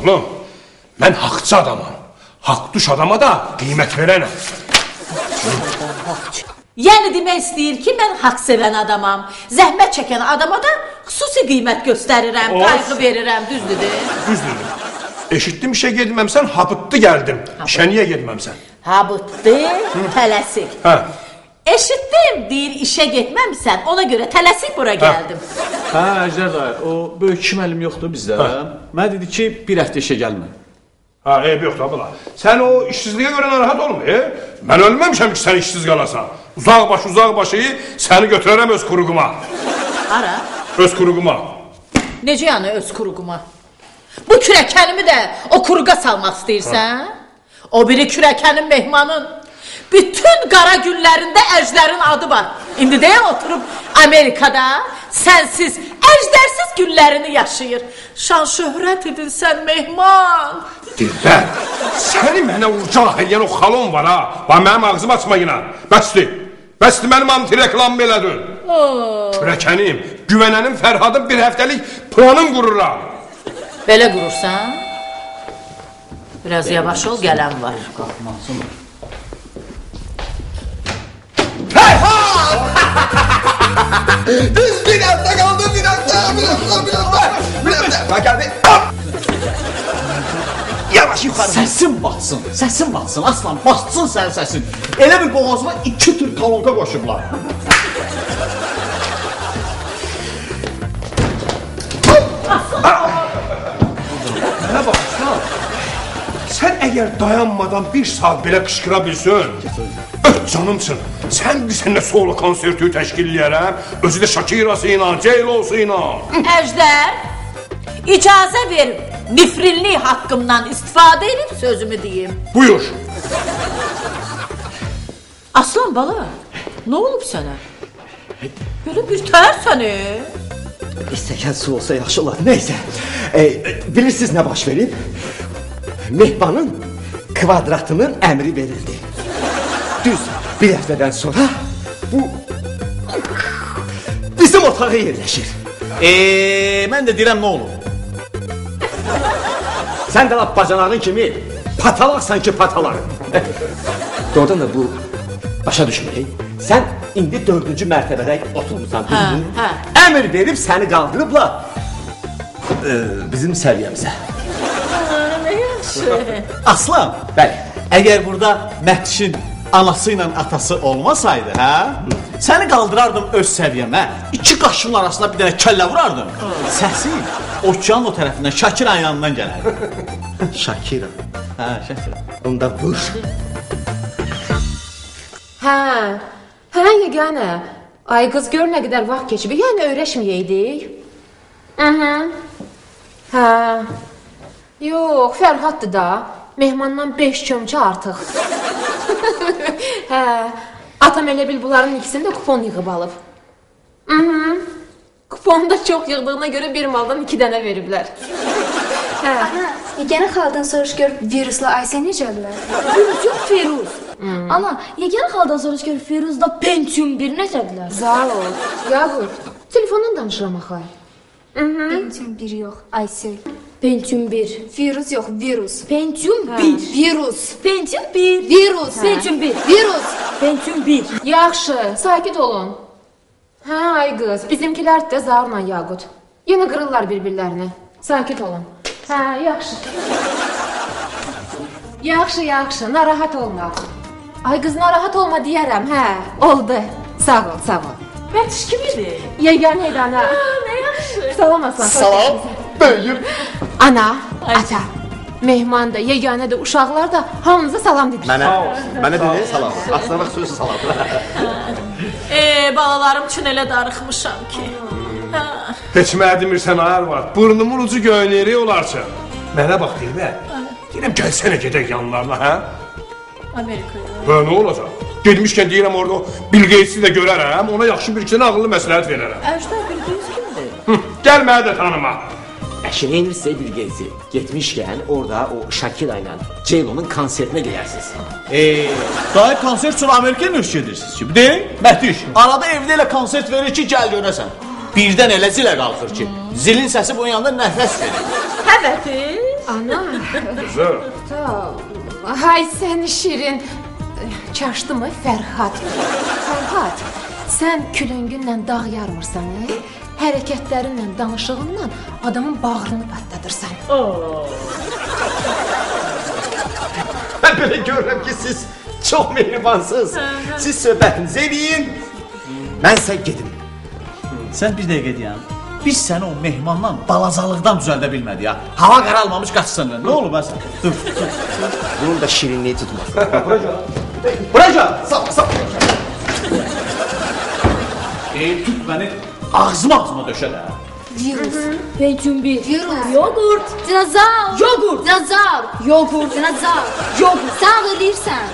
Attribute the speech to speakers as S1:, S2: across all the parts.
S1: Oğlum, mən haqçı adamam. Haqduş adama da qiymət verənəm.
S2: Yəni demək istəyir ki, mən haqq sevən adamam. Zəhmət çəkən adama da xüsusi qiymət göstərirəm, qayğı verirəm, düzdür?
S1: Düzdür. Eşitdim işə gedməmsən, habıtdı gəldim. İşə niyə gedməmsən?
S2: Habıtdı, tələsik.
S1: Hə.
S2: Eşitdim, deyir işə getməmsən, ona görə tələsik bura gəldim.
S3: Hə, Əjdər dayı, o böyük iki müəllim yoxdur bizdə. Mənə dedi ki, bir həftə işə gəlmə.
S1: Ha, eyb yoxdur abla. Sən o işsizliyə görə narahat olma, Mən ölməmişəm ki, sən işsiz qalasan. Uzaq başı səni götürərəm öz kuruğuma.
S2: Ara?
S1: Öz kuruğuma.
S2: Necə yəni öz kuruğuma? Bu kürəkənimi də o kuruğa salmaq istəyirsən? O biri kürəkənin mehmanın. Bütün qara günlərində Əjdərin adı var. İndi deyə oturub Amerikada sənsiz, əjdərsiz günlərini yaşayır. Şan şöhrət edilsən mehman.
S1: Dilbər, səni mənə ucaq eləyən o xalon var ha. Bax, mənim ağzım açma yine. Bəsdir, mənim amti reklamımı elədin. Kürəkənim, güvənənim, Fərhadın bir həftəlik planım qururam.
S2: Belə qurursan? Biraz yavaş ol, gələn var.
S3: Qalxmasın.
S4: Fərhad! Düz bir həftə qaldı, bir həftə. Bak abi. Yavaş yuxarı.
S3: Səsin batsın, aslan, batsın sən səsin. Elə bir boğazıma 2 tür talonka qoşublar.
S1: Mənə bax, aslan. Sən əgər dayanmadan bir saat belə qışqıra bilsin, öt canımsın, sən bilsən nə solo konsertü təşkil eləyərəm, özü də Şakirası ilə, Ceylosu ilə.
S2: Əjdər, icazə ver, nifrinli haqqımdan istifadə edib sözümü deyim.
S1: Buyur.
S2: Aslan bala, nə olub sənə? Belə bir tərsən,
S4: İstəkən su olsa yaxşı olar. Neyse, bilirsiniz nə baş verib? Mehmanın kvadratının əmri verildi. Düz bir həftədən sonra bu bizim otağa yerləşir.
S3: Mən də deyirəm nə olur?
S4: Sən də lap bacanağın kimi patalaqsan ki patalarım. Doğrudan da bu başa düşməyək. Sən indi 4-cü mərtəbədə oturmuşsan. Əmr verib səni qaldırıblar bizim səviyyəmizə.
S3: Aslan,
S4: Bəli.
S3: əgər burada Məhdişin anası ilə atası olmasaydı, səni qaldırardım öz səviyyəmə, 2 qaşımın arasında bir dənə kəllə vurardım. Səsi okeanın o tərəfindən, Şakiranın yanından gələrdi.
S4: Şakira.
S3: Şakira.
S4: Onda vur.
S5: Hə, yeganə. Ay qız gör nə qədər vaxt keçib, yəni öyrəşməyəydik. Hə. Yox, Fərhaddır da. Mehmandan 5 çömçə artıq. Hə. Atam elə bil bunların ikisini də kupon yığıb alıb. Kuponu da çox yığdığına görə bir maldan 2 dənə veriblər.
S6: Ana, yeganə xaldan soruş gör, virusla Aysə necədirlər?
S7: Virus yox, Firuz. Ana, yeganə xaldan soruş gör, Firuzda Pentium 1 necədirlər?
S5: Sağ ol. Yağır, telefondan danışıram axı.
S6: Pentium 1 yox, Aysel.
S7: Pentium 1.
S6: Virus yox, virus.
S7: Pentium 1.
S6: Virus.
S7: Pentium 1.
S6: Virus.
S7: Pentium 1.
S6: Virus.
S7: Pentium 1.
S5: Yaxşı, sakit olun. Hə, ay qız, bizimkilər də Zarla Yaqut. Yenə qırırlar bir-birlərini. Sakit olun. Hə, yaxşı. Yaxşı, narahat olma. Ay qız, narahat olma deyərəm, hə. Oldu. Sağ ol.
S2: Mətiş kimidir?
S5: Yeganə idi ana.
S2: Nə yaxşı.
S5: Salam aslan.
S4: Salam, böyüyüm.
S5: Ana, ata, mehman da, yeganə də, uşaqlar da hamınıza salam dedik.
S4: Mənə dedi, salam. Aslına bax, sözü salam.
S2: Balalarım üçün elə darıxmışam ki.
S1: Heç mənə demirsən, arvad, burnumun ucu göynəri olarsa. Mənə bax, Dilbər. Deyirəm, gəlsənə gedək yanlarına, hə?
S2: Amerikaya.
S1: Nə olacaq? Gedmişkən deyirəm, orada Bill Gates'i də görərəm, ona yaxşı bir iki ağıllı məsləhət verərəm.
S2: Əjdər Bill Gates kimdir?
S1: Gəl mənə də tanıma.
S4: Əşin size Bill Gates'i getmişkən orada o Shakira ilə J-Lo'nun konsertinə gedərsiniz.
S3: Dayı konsert üçün Amerikaya nöş gedirsiniz ki? Deyil, Məhdiş, arada evdə elə konsert verir ki, gəl görəsən. Birdən elə zilə qalxır ki, zilin səsi bunun yanında nəfəs verir.
S2: Həvətiz?
S5: Ana.
S1: Qızım.
S5: Hay səni şirin. Çaşdı mı Fərhad? Fərhad, sən külüngünlə dağ yarmırsan, hərəkətlərinlə, danışığınla adamın bağrını patladırsan.
S4: Ben böyle görürüm ki siz çok mehribansınız. Siz söhbətinizi edin. Ben sen gidin.
S3: Sən bir dəqiqə deyəm. Biz səni o mehmandan balacalıqdan düzəldə bilmədik ya. Hava qaralmamış qaçsın. Nə olub əsən? Dur.
S4: Bunun da şirinliği tutmaz. Buraca. Sağ.
S3: Tut məni ağzıma döşə də.
S7: Virus. Pentium 1. Virus. Yogurt. Dinozavr. Yogurt. Dinozavr. Yogurt. Dinozavr. Yogurt. Sən ağlayırsan.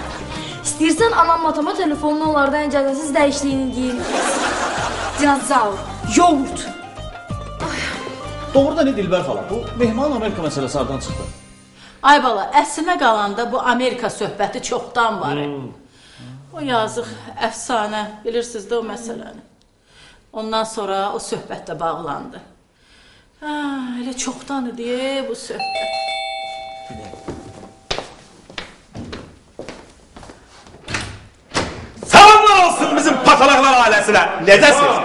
S7: İstəyirsən anam matama telefonunu onlardan icazəsiz dəyişdiyini deyim. Dinozavr. Yogurt.
S3: Doğrudan ne Dilber xala? Bu mehman Amerika məsələsi hardan çıxdı?
S2: Ay bala, əslimə qalanda bu Amerika söhbəti çoxdan var. O yazıq əfsanə, bilirsiniz də o məsələni. Ondan sonra o söhbət də bağlandı. Elə çoxdan idi bu söhbət.
S4: Salamlar olsun bizim patalaklar ailesine. Ne dersiniz?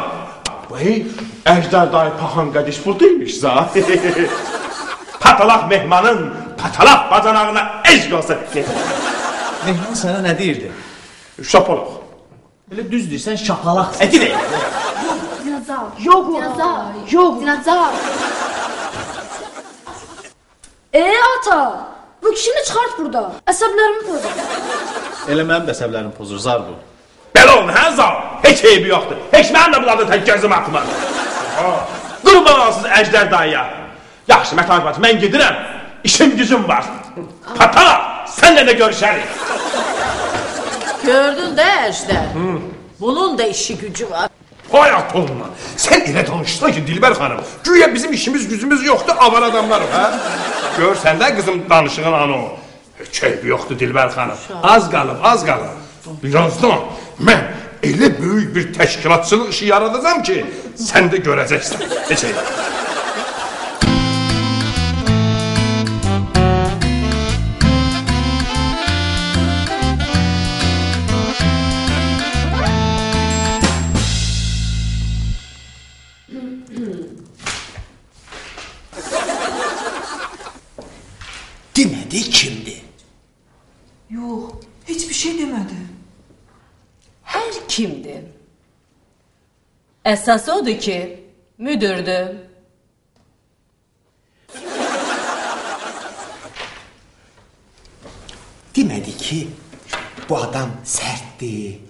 S1: Vay, Əjdər dayı paxan qədiş buradaymış za.
S4: Patalak mehmanın patalak bacanağına eşk olsun.
S3: Mehman sənə nə deyirdi?
S1: Şapalaq.
S3: Elə düz deyirsən şapalaq.
S4: Eti de.
S7: Dinozavr.
S5: Yogurt.
S7: Dinozavr.
S5: Yogurt.
S7: Dinozavr. Ata, bu kişini çıxart burada. Əsəblərimi pozur.
S3: Elə mənim də əsəblərim pozur, zar bu.
S4: Belə olun hə zal. Heç eybi yoktur. Heç mənim də bunlarda tək gözüm atmaz. Qurban olsun Əjdər dayıya. Yaxşı Mətan bacı, mən gedirəm. İşim gücüm var. Patalak, senle de görüşelim.
S2: Gördün də Əjdər? Bunun da işi gücü var.
S1: Hayat olma. Sen elə danışsan ki Dilber xanım. Güya bizim işimiz gücümüz yoktu, avar adamlar ha. Görsən də kızım danışığın anı o. Heç eybi yoktu Dilber xanım. Az qalıb. Birazdan mən elə böyük bir təşkilatçılıq işi yaradacağım ki, sən də görəcəksən. Heç eybi.
S4: Demedi kimdi?
S8: Yox, heç bir şey demədi.
S2: Hər kimdir? Əsas odur ki, müdürdür.
S4: Demedi ki bu adam sertti,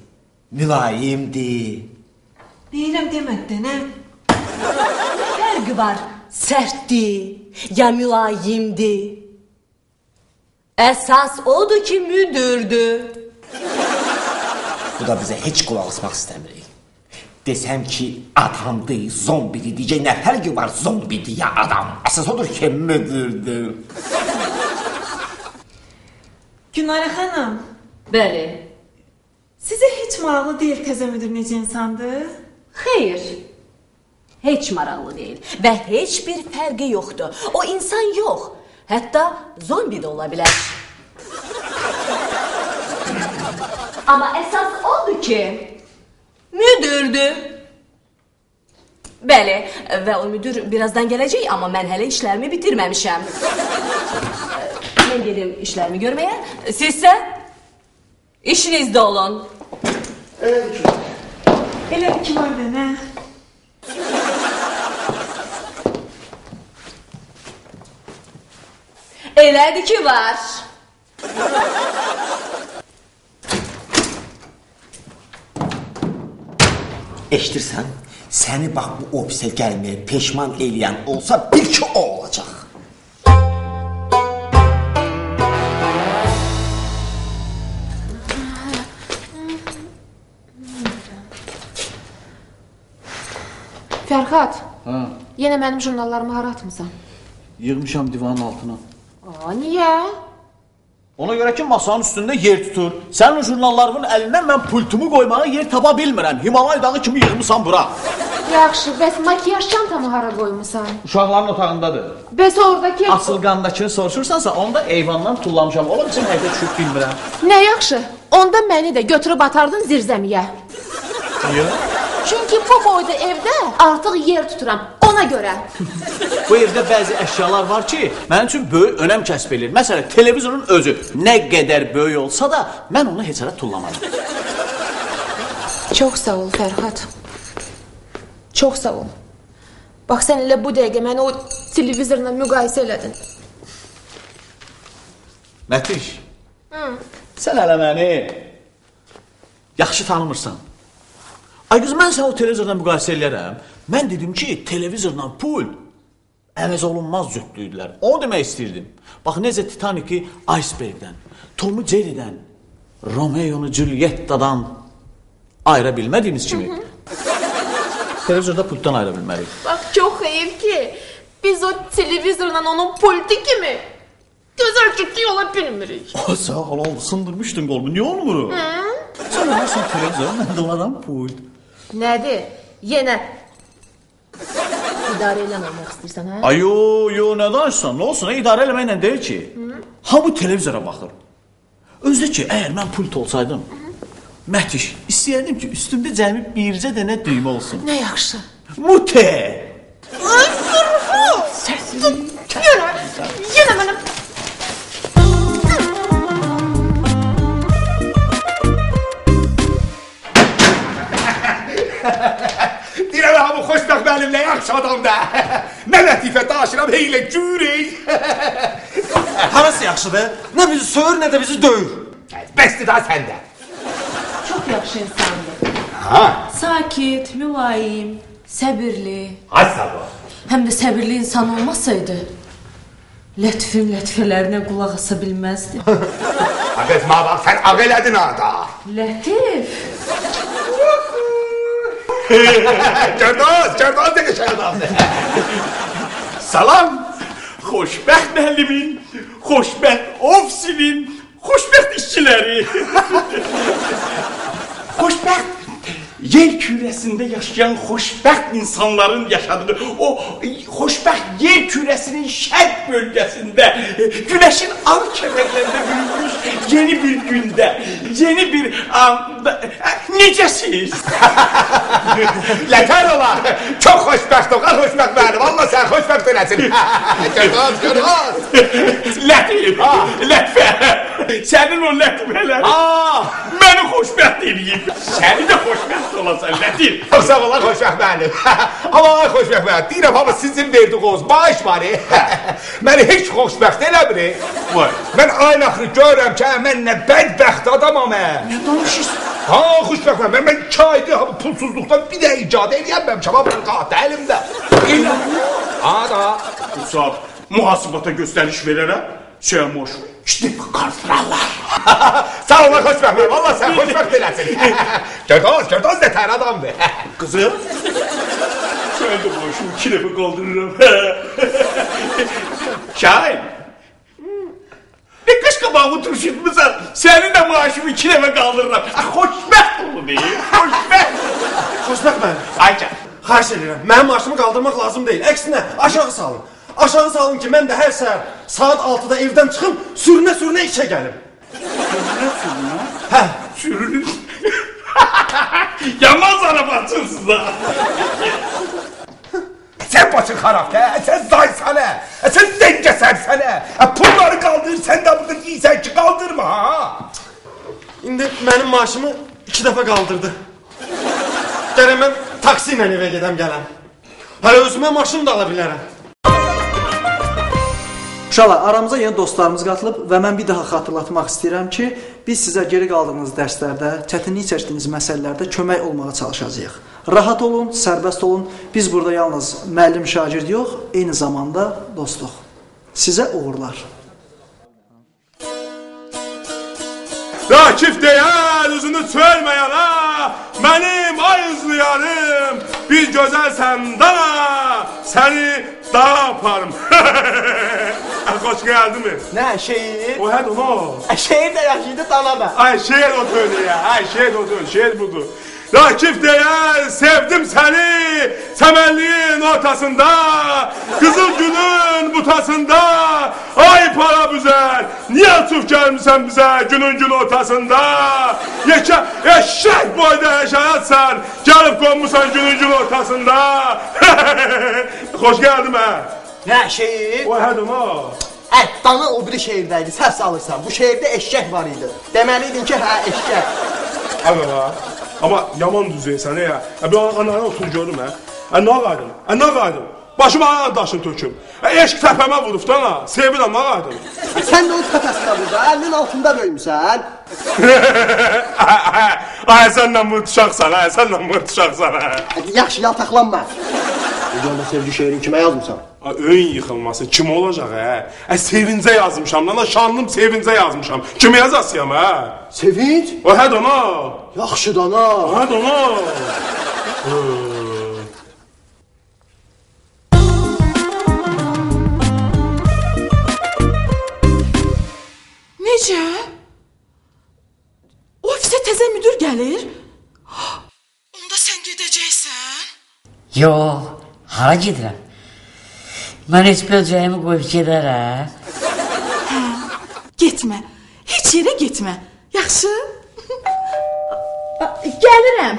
S4: mülayimdi.
S8: Deyirəm demədi, nə?
S2: Fərqi var, sərtdir, ya mülayimdir. Əsas odur ki, müdürdür.
S4: Bu da bize hiç kulak asmak istemiyor. Desem ki adamdı, zombidi diyecek ne farkı var zombidi ya adam. Esas odur ki müdürdür.
S8: Günayra xanım,
S2: Bəli.
S8: sizə heç maraqlı deyil təzə müdir necə insandır?
S2: Xeyr, heç maraqlı deyil və heç bir fərqi yoxdur. O insan yox, hətta zombi də ola bilər. Amma əsas odur ki, müdürdür. Bəli, və o müdür birazdan gələcək, amma mən hələ işlərimi bitirməmişəm. Mən gedim işlərimi görməyə, sizsə işinizdə olun.
S8: Elə ki var da, nə?
S2: Elədir ki var.
S4: Eşitirsən, seni bak bu ofise gelmeye peşman eyleyen olsa bil ki o olacak.
S5: Fərhad,
S3: Ha,
S5: yenə mənim jurnallarımı hara atmısan?
S3: yığmışam divanın altına.
S5: Niyə?
S3: Ona görə ki masanın üstündə yer tutur. Sənin o jurnallarının əlindən mən pultumu qoymağa yer tapa bilmirəm. Himalay dağı kimi yığmışam bura.
S5: Yaxşı, bəs makiyaj çantamı hara qoymusan?
S3: Uşaqların otağındadır.
S5: Bəs oradakı...
S3: Asılqandakını soruşursansa, onu da eyvandan tullamışam. Ola bizim evdə düşüb bilmirəm.
S5: Nə yaxşı, onda məni də götürüb atardın zirzəmiyə.
S3: Niyə?
S5: Çünki bu boyda evdə artıq yer tuturam, ona görə.
S3: Bu evdə bəzi əşyalar var ki, mənim üçün böyük önəm kəsb edir. Məsələn, televizorun özü nə qədər böyük olsa da, mən onu heç ara tullamadım.
S5: Çox sağ ol, Fərhad. Çox sağ ol. Bax, sən elə bu dəqiqə məni o televizorla müqayisə elədin.
S3: Mətiş, sən hələ məni yaxşı tanımırsan. Ay qız, mən sən o televizorla müqayisə eləyərəm. Mən dedim ki, televizorla pul əvəz olunmaz cütlüydülər. Onu demək istirdim. Bax, necə Titanic'i icebergdən, Tom'u Jerry'dən, Romeo'nu Julietta'dan ayıra bilmədiyimiz kimi televizorda pultdan ayıra bilməliyik.
S5: Bax, çox heyif ki, biz o televizorla onun pulti kimi gözəl cütlük ola bilmirik.
S3: Sağ ol, sındırmışdın qolumu. Niyə olmur? Sən olursan televizor, mən də olaram pult.
S5: Nədir? Yenə idarə eləməmək istəyirsən, hə?
S3: Ay, yo, nə danışsan? Nə olsun, idarə eləməklə deyil ki. Hamı televizora baxır. Özdə ki, əgər mən pult olsaydım, Mətiş, istəyərdim ki, üstümdə cəmi bircə dənə düymə olsun.
S5: Nə yaxşı.
S3: Mute!
S5: Ay, Fərhad! Səsini yenə mənə...
S1: Deyirəm, hamı xoşbəxt mənim, nə yaxşı adam da. Nə lətifə daşıram, heylə gürək.
S9: Harası yaxşıdır? Nə bizi söyür, nə də bizi döyür.
S1: Bəsdir daha səndə.
S2: Çox yaxşı insandır.
S1: Ha?
S2: Sakit, mülayim, səbirli.
S1: Ay sabah.
S2: Həm də səbirli insan olmasaydı, Lətifin lətifələrinə qulaq asa bilməzdi.
S1: Qızma bax, sən ağ elədin ada.
S2: Lətif!
S1: Gördünüz nə qəşəng adamdır.
S3: Salam! Xoşbəxt müəllimin, xoşbəxt ofisinin, xoşbəxt işçiləri. Xoşbəxt yer kürəsində yaşayan xoşbəxt insanların yaşadığı o xoşbəxt yer kürəsinin şərq bölgəsində güneşin al kəmərlərində bürünmüş yeni bir gündə, yeni bir anda necəsiz?
S1: Lətər olar, çox xoşbəxt olar, xoşbəxt mənim, Allah sən xoşbəxt eləsin. Gördünüz.
S3: Lətif, lətifə, sənin o lətifələr məni xoşbəxt eləyib, səni də xoşbəxt olasan, Lətif.
S1: Sağ olar, xoşbəxt mənim. Ama xoşbəxt mənim, deyirəm, ama sizin verdiğiniz maaş var, məni heç xoşbəxt eləmir. Mən ayın axırı görürəm ki, mən nə bədbəxt adamam.
S3: Nə danışırsın?
S1: Ha, xoşbəxt mənim, mən 2 aydır pulsuzluqdan bir də icad eləyəmməm, mən qahtı əlimdə.
S3: Elə.
S1: Ha da.
S3: Bu saat muhasibata göstəriş verərəm, Şeymoş, işte qardırarlar.
S1: Sağ olun, xoşbəxt mənim, Allah sən xoşbəxt eləsin. Gördünüz nə tər adamdır.
S3: Qızım, sən də başımı 2 dəfə qaldırıram. Şahin, ne qış qabağımı turşutmusan, sənin də maaşımı 2 dəfə qaldırıram. Xoşbəxt olun deyil, xoşbəxt.
S9: Xoşbəxt mənim.
S3: Ayca.
S9: Xahiş edirəm, mənim maaşımı qaldırmaq lazım deyil. Əksinə, aşağı salın. Aşağı salın ki, mən də hər səhər saat 6-da evdən çıxım, sürünə-sürünə işə gəlim.
S3: Sürünə?
S9: Hə.
S3: Sürünün. Yaman zarafatsınız da.
S1: Sen başın xarabdır, sen zaysana, sen dengəsərsənə. Pulları qaldır, sən də burada deyirsən ki, qaldırma, ha?
S9: İndi mənim maaşımı 2 dəfə qaldırdı. Gərək mən taksi ilə evə gedəm gələm. Hələ özümə maşın da ala bilərəm.
S10: Uşaqlar, aramıza yeni dostlarımız qatılıb və mən bir daha xatırlatmaq istəyirəm ki, biz sizə geri qaldığınız dərslərdə, çətinlik çəkdiyiniz məsələlərdə kömək olmağa çalışacağıq. Rahat olun, sərbəst olun. Biz burada yalnız müəllim şagird yox, eyni zamanda dostluq. Sizə uğurlar.
S1: Rakif deyən, üzünü çölməyən, ha! Mənim ay üzlü yarım, bir gözəlsən dana, səni dağa aparım. Xoş geldin mi?
S9: Nə, şeir?
S1: O həd onu.
S9: Şeir də yaşaydı dana da.
S1: Ay şeir o söylüyor ya, ay şeir o söylüyor, şeir budur. Rakip deyər, sevdim səni çəmənliyin ortasında, qızıl gülün butasında. Ay para büzər, niyə çox gəlmisən bizə günün gün ortasında? Yekə eşək boyda həşəratsan, gəlib qonmusan günün gün ortasında. Xoş gəldim hə.
S11: Nə şeir?
S1: O hədim o.
S11: Dana o biri şeirdəydi, səs alırsan. Bu şeirdə eşək var idi. Deməliydin ki, hə eşək.
S1: Aga, amma yaman düzeysən ya. Bir anana otur görüm hə. Nə qaydım? Nə qaydım? Başıma ayağın daşını töküm. Eşq təpəmə vurub da ana. Sevirəm nə qaydım?
S11: Sən də o təpəsində burada, əlinin altında böyümüsən.
S1: Ay sənlə mırtışaqsan, sənlə mırtışaqsan.
S11: Yaxşı, yaltaqlanma. Yolda sevgi şeirin kimə yazmısan?
S1: Öyün yıxılması kim olacaq hə? Sevincə yazmışam lan, şanlım sevincə yazmışam. Kimə yazasıyam hə?
S11: Sevinç?
S1: O hə dana.
S11: Yaxşı dana.
S1: Hə dana.
S8: Necə? Ofisə təzə müdür gəlir? Onda sən gedəcəksən?
S12: Yox, hara gedirəm? Mən heç bölcəyimi qoyub gedərəm.
S8: Hə, getmə, heç yerə getmə, yaxşı? Gəlirəm.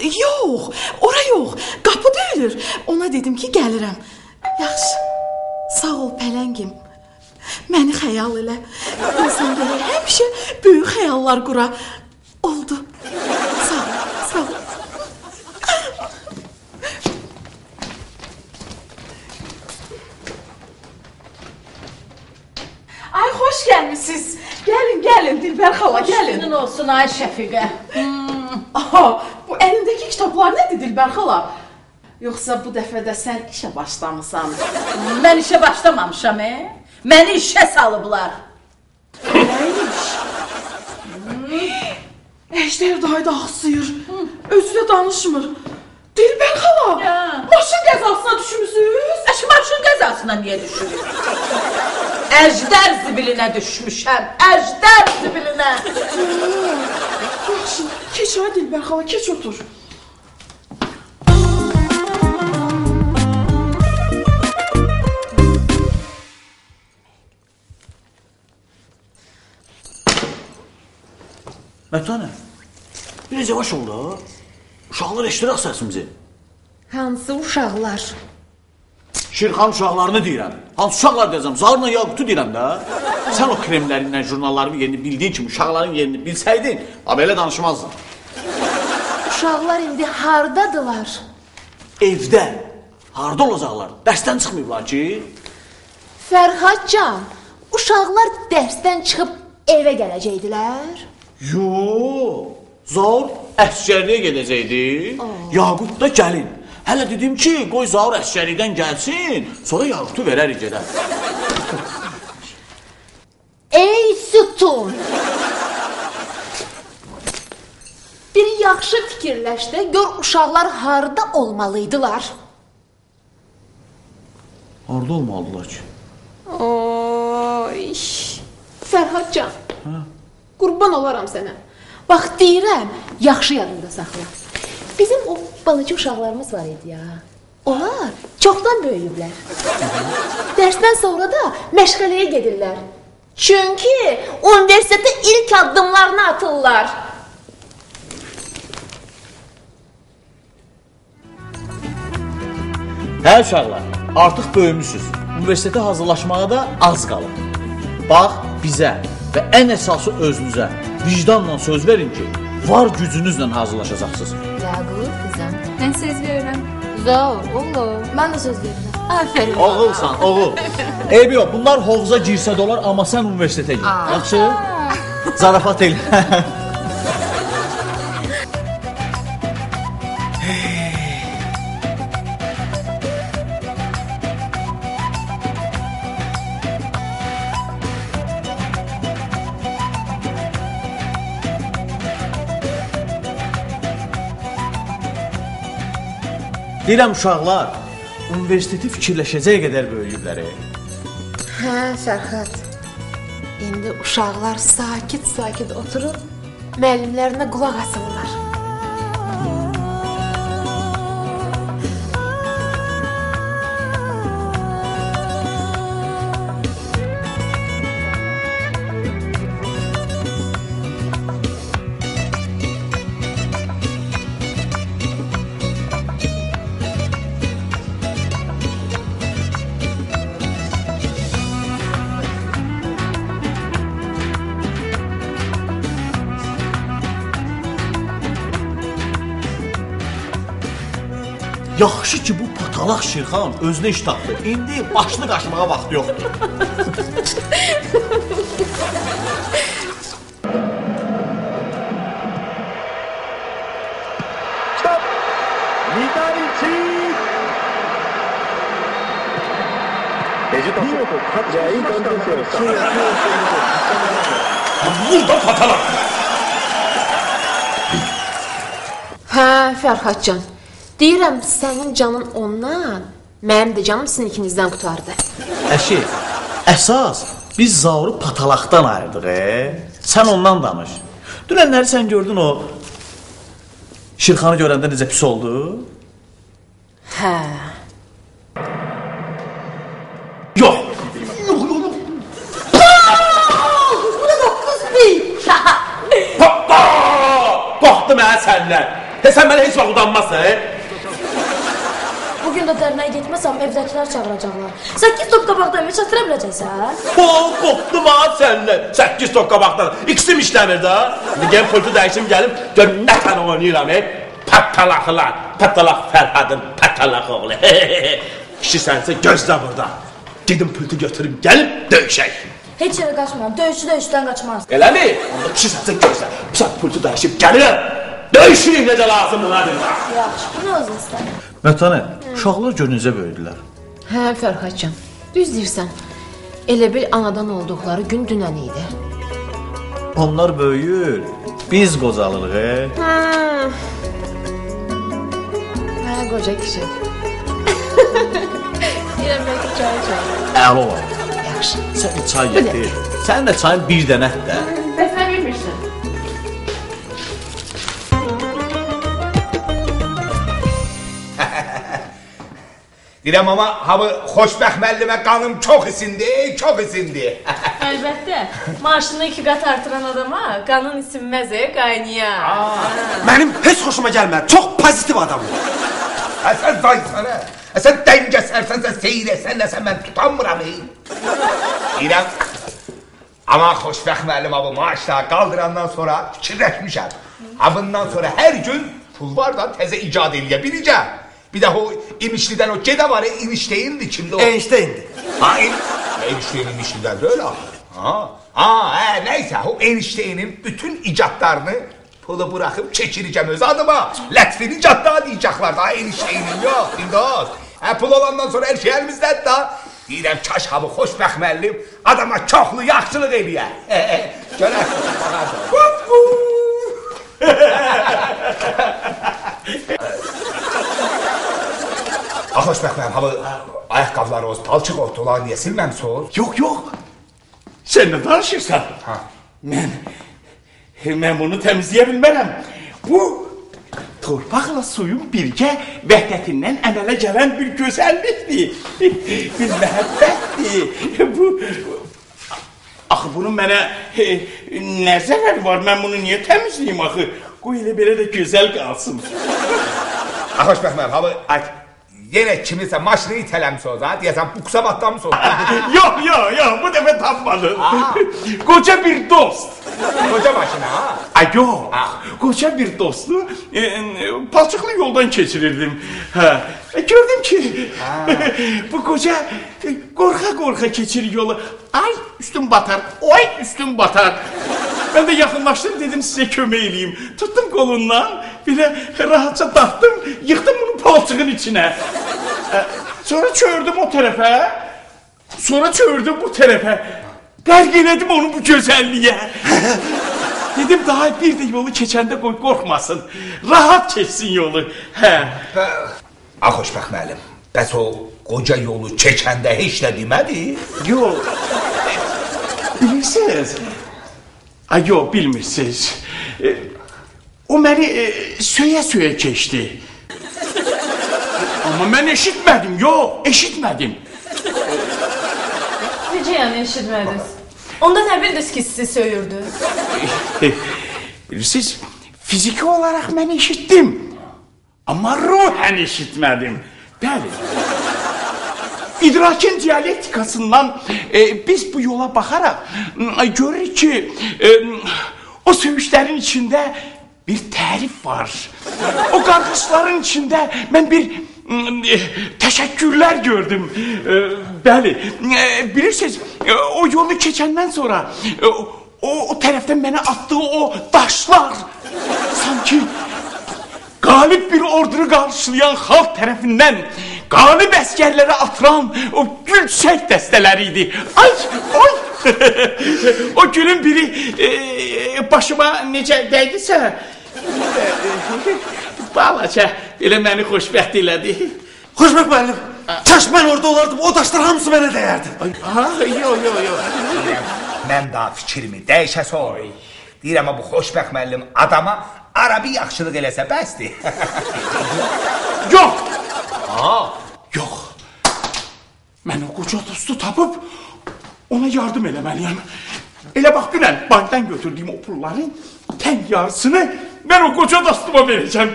S8: Yox, ora yox, qapı döyülür. Ona dedim ki, gəlirəm. Yaxşı, sağ ol pələngim. Məni xəyal elə. İnsan gəlir həmişə böyük xəyallar qura. Oldu. Sağ ol, sağ ol. Ay, xoş gəlmişsiniz. Gəlin, gəlin, Dilbər xala, gəlin.
S2: Şunun olsun, ay Şəfiqə.
S8: Aha, bu əlindəki kitablar nədir, Dilbər xala? Yoxsa bu dəfə də sən işə başlamısan?
S2: Mən işə başlamamışam, Məni işə salıblar.
S8: Nə iş? Əjdər dayı da axsıyır. Özü də danışmır. Dilbər xala, maşın qəzasına düşmüsünüz?
S2: Maşın qəzasına niyə düşürük? Əjdər zibilinə düşmüşəm, əjdər zibilinə.
S8: Yaxşı, keç ay Dilbər xala, keç otur.
S3: Mətənə, biraz yavaş ol da. Uşaqlar eşidirək səsimizi.
S5: Hansı uşaqlar?
S3: Şirxan uşaqlarını deyirəm. Hansı uşaqlar deyəcəm? Zarla Yaqutu deyirəm də. Sən o kremlərindən jurnalların yerini bildiyin kimi uşaqların yerini bilsəydin, belə danışmazdın.
S5: Uşaqlar indi hardadılar?
S3: Evdə. Harda olacaqlar? Dərsdən çıxmayıblar ki?
S5: Fərhadcan, uşaqlar dərsdən çıxıb evə gələcəkdilər?
S3: Yox. Zaur əsgərliyə gedəcəkdi. Yaqut da gəlin. Hələ dedim ki, qoy Zaur əsgərlikdən gəlsin, sonra Yaqutu verərik gedər.
S5: Ey sütun! Bir yaxşı fikirləş də, gör uşaqlar harda olmalıydılar.
S3: Harda olmalıdılar ki?
S5: Oy! Fərhadcan, qurban olaram sənə. Bax, deyirəm, yaxşı yadında saxla. Bizim o balaca uşaqlarımız var idi ya. Onlar çoxdan böyüyüblər. Dərsdən sonra da məşğələyə gedirlər. Çünki universitetə ilk addımlarını atırlar.
S3: Hə uşaqlar, artıq böyümüsünüz. Universitetə hazırlaşmağa da az qalıb. Bax, bizə və ən əsası özünüzə vicdanla söz verin ki, var gücünüzlə hazırlaşacaqsınız.
S5: Yaqut, qızım.
S7: Mən söz verirəm.
S5: Zor, oğlum.
S7: Mən də söz verirəm.
S5: Aferin.
S3: Oğulsan, oğul. Eybi yox, bunlar hovuza girsə də olar, amma sən universitetə gir. Yaxşı? Zarafat elə. Deyirəm uşaqlar, universiteti fikirləşəcək qədər böyüyüblər.
S5: Hə, Fərhad. İndi uşaqlar sakit-sakit oturub müəllimlərinə qulaq asırlar.
S3: Yaxşı ki, bu patalaq Şirxan özünə iş tapdı. İndi başını qaşımağa vaxt yoxdur.
S1: Burada patalaq.
S5: Hə, Fərhadcan. Deyirəm, sənin canın ondan, mənim də canım sizin ikinizdən qutardı.
S3: Əşi, əsas biz Zauru patalaqdan ayırdıq, Sən ondan danış. Dünənləri sən gördün o Şirxanı görəndə necə pis oldu?
S5: Hə.
S3: Yox. Qorxdu mənə səndən. Sən mənə heç vaxt udanmazsın,
S7: Bugün də dərnəyə getməsəm, evdəkilər çağıracaqlar. 8 top qabaqdan mı çatıra biləcəksən?
S3: Qorxdu mənə səndən. 8 top qabaqdan. İkisi işləmir də. İndi gəlin pultu dəyişim gəlim, gör nə tənə oynayıram, Patalaqlar, patalaq Fərhadın, patalaq oğlu. Kişi sənsə gözlə burada. Gedim pultu götürüm, gəlib döyüşək.
S7: Heç yerə qaçmam, döyüşçü döyüşdən qaçmaz.
S3: Elə mi? Onda kişi sənsə gözlə. Sən pultu dəyişib gəlirəm. Döyüşürük necə lazımdır, hadi.
S7: Yaxşı, bunu özün istədim.
S3: Mətanət, uşaqlar gör necə böyüdülər.
S5: Hə, Fərhadcan, düz deyirsən. Elə bil anadan olduqları gün dünən idi.
S3: Onlar böyüyür, biz qocalırıq,
S5: Hə, qoca kişi. Deyirəm, bəlkə çay çay.
S3: Əla var.
S5: Yaxşı.
S3: Sən bir çay getir. Sənin də çayın bir dənət də.
S5: Bəs nə bilmirsən?
S1: Deyirəm ama hamı xoşbəxt müəllimə qanım çox isindi, çox isindi.
S2: Əlbəttə, maaşını 2 qat artıran adama qanın isinməz, qaynayar.
S9: Mənim heç xoşuma gəlmir. Çox pozitiv adamım.
S1: Sən zayıfsana. Sən dəngəsərsən, sən seyrəsən, sən mən tutanmıram. Deyirəm, ama xoşbəxt müəllim abi maaşla qaldırandan sonra fikirləşmişəm. Bundan sonra hər gün pul var da təzə icad eləyə biləcəm. Bir de o İmişli'den o ceda var ya, İnişteyin'di içinde o.
S9: Einstein'di.
S1: Ha, Einstein İnişli'den de öyle. Neyse o Einstein'in bütün icatlarını pulu bırakıp çekireceğim öz adıma. Lətfin icatları diyecekler daha Einstein'in yok. İmdat. Pul olandan sonra her şey elimizden da. Deyirəm kaş hamı xoşbəxt müəllim adama çoxlu yaxşılıq eləyə. Görərsən, xoşbəxt müəllim, hamı ayaqqabıları o palçıq ortalar niyə silməmsiniz?
S3: Yox. Sən nə danışırsan? Mən bunu təmizləyə bilmərəm. Bu torpaqla suyun birgə vəhdətindən əmələ gələn bir gözəllikdir. Bir məhəbbətdir. Axı bunun mənə nə zərəri var? Mən bunu niyə təmizləyim axı? Qoy elə belə də gözəl qalsın.
S1: Xoşbəxt müəllim, hamı yenə kimisə maşını itələmsiniz, deyəsən bu qısa batlamısınız.
S3: Yox, bu dəfə tapmadın. Qoca bir dost.
S1: Qoca maşını,
S3: Yox, qoca bir dostu palçıqlı yoldan keçirirdim. Gördüm ki, bu qoca qorxa-qorxa keçir yolu. Ay, üstüm batar, oy, üstüm batar. Mən də yaxınlaşdım, dedim sizə kömək eləyim. Tutdum qolundan, belə rahatça dartdım, yıxdım bunu palçığın içinə. Sonra çördüm o tərəfə, sonra çördüm bu tərəfə. Qərq elədim onu bu gözəlliyə. Dedim daha bir də yolu keçəndə qoy qorxmasın, rahat keçsin yolu.
S1: Xoşbəxt müəllim, bəs o qoca yolu keçəndə heç nə demədi?
S3: Yox, bilirsiniz? Yox, bilmirsiniz. O məni söyə-söyə keçdi. Amma mən eşitmədim, eşitmədim.
S2: Necə yəni eşitmədiniz? Onda nə bildiniz ki sizi söyürdü?
S3: Bilirsiniz, fiziki olaraq mən eşitdim. Amma ruhen eşitmədim. Bəli. İdrakin diyalektikasından biz bu yola baxaraq görürük ki, o söyüşlərin içində bir tərif var. O qarğışların içində mən bir
S13: Teşekkürler gördüm. Bəli, bilirsiniz, o yolu keçəndən sonra o tərəfdən mənə atdığı o daşlar sanki qalib bir ordunu qarşılayan xalq tərəfindən qalib əskərlərə atılan o gül çiçək dəstələri idi. Ay, oy! O gülün biri başıma necə dəydisə, balaca elə məni xoşbəxt elədi.
S9: Xoşbəxt müəllim, kaş mən orada olardım, o daşlar hamısı mənə dəyərdi.
S13: Yox.
S14: Mən daha fikrimi dəyişəsi ol. Deyirəm, bu xoşbəxt müəllim adama arabi yaxşılıq eləsə bəsdir.
S13: Yox. Yox. Mən o qoca dostu tapıb ona yardım eləməliyəm. Elə bax dünən bankdan götürdüyüm o pulların tən yarısını mən o qoca dostuma verəcəm.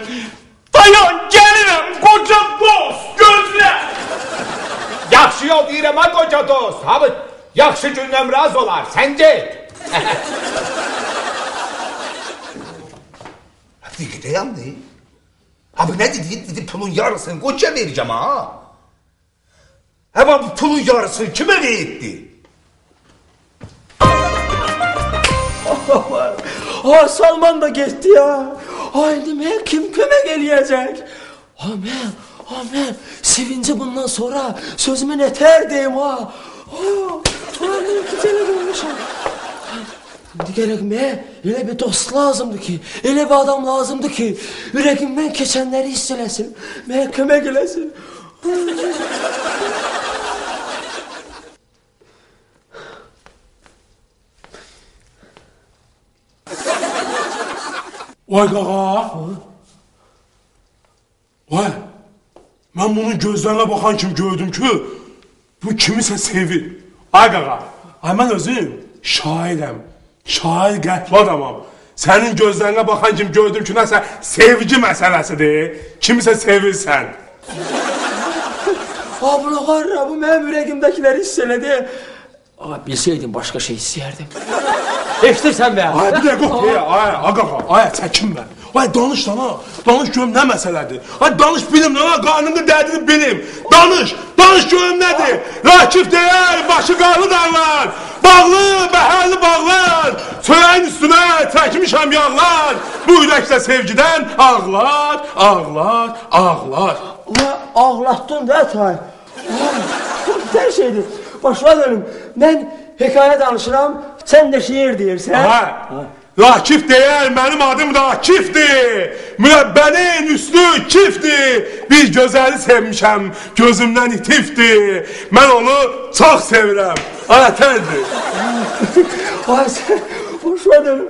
S13: Dayan, gəlirəm qoca dost, gözlə.
S14: Yaxşı yol deyirəm ha qoca dost. Abi, yaxşı gündən razı olar, sən get. Dedi yandı. Abi ne dedi pulun yarısını koça vereceğim ha. Ama bu pulun yarısını kime verdi?
S11: Salman da gitti ya. Ay demek kim kömek eləyəcək? Amen. Sevinci bundan sonra sözümün eterdiyim ha. Ben güzel olmuşum. Şimdi gerek elə bir dost lazımdı ki, elə bir adam lazımdı ki, yüreğimden keçenleri hiss eləsin, mənə kömək eləsin.
S1: Vay qağa. Vay. Mən bunun gözlerine bakan kim gördüm ki, bu kimisə sevir. Ay qağa. Ay mən özüm şairəm. Şair qətli adamam. Sənin gözlerine bakan kim gördüm ki, nəsə sevgi məsələsidir. Kimisə sevirsən.
S11: Abla bu mənim ürəyimdəkiləri hiss elədi. Bilseydim başqa şey istəyərdim. Eşitirsən be?
S1: Ay bir dəqiqə otur ya. Ay çəkinmə. Ay danış lan ha. Danış görüm nə məsələdir. Ay danış bilim lan ha. Qarnımda dərdini bilim. Danış görüm nədir. Rakif deyər, başı qarlı dağlar. Bağlı, bəhərli bağlar. Çörəyin üstünə çəkmişəm yağlar. Bu ürəkdə sevgidən ağlar.
S11: Ağlatdın da tay. Güzel şeydir. Başla dönüm. Ben hikaye danışıram, sen de şiir deyirsən.
S1: Rakif deyər, mənim adım Rakifdir. Mürəbbənin üstü kifdir. Bir gözəli sevmişəm, gözümdən itifdir. Mən onu çox sevirəm. Ətərdir.
S11: Ay sen, başla dönüm.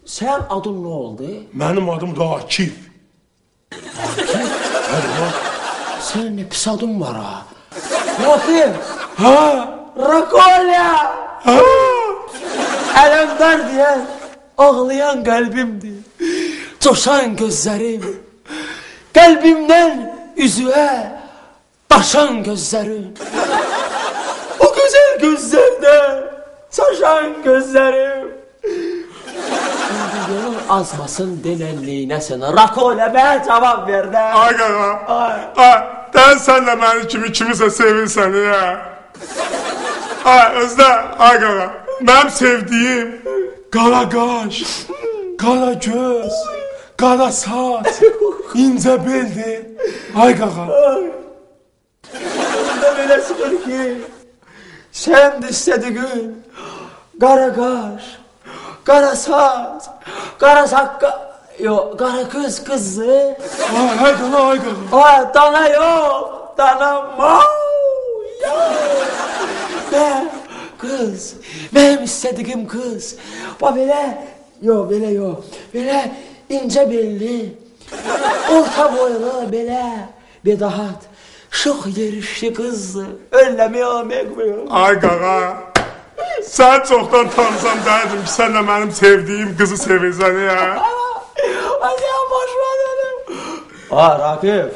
S11: Sen adın ne oldu?
S1: Mənim adım Rakif.
S11: Senin ne pis adın var ha? Rakif. Rakolya. Ələmdar deyən, ağlayan qəlbimdir. Coşan gözlərim. Qəlbimdən üzüə daşan gözlərim. O gözəl gözlərdə saçan gözlərim. Yolun azmasın denənliyinə sənə Rakolya mənə cavab ver də.
S1: Ay qaqa. Sən də mənim kimisə sevirsən ya. Özdə, ay qaqa. Mənim sevdiyim qara qaş, qara göz, qara saç, incə beldir. Ay qaqa.
S11: Onda belə çıxır ki, sən də istədiyin qara qaş, qara saç, qara sakka, yox, qara göz qızı.
S1: Ay qaqa.
S11: Dana yox, dana Kız, benim istediğim kız. Belə yox. Belə incə belli, orta boylu, belə bedahat, şox yerişli qızdır. Önləmək olmayaq.
S1: Ay qaqa, sən çoxdan tanısam dərdim ki, sən də mənim sevdiyim qızı sevirsən ya.
S11: Ay, sən başma dedim. Rakif.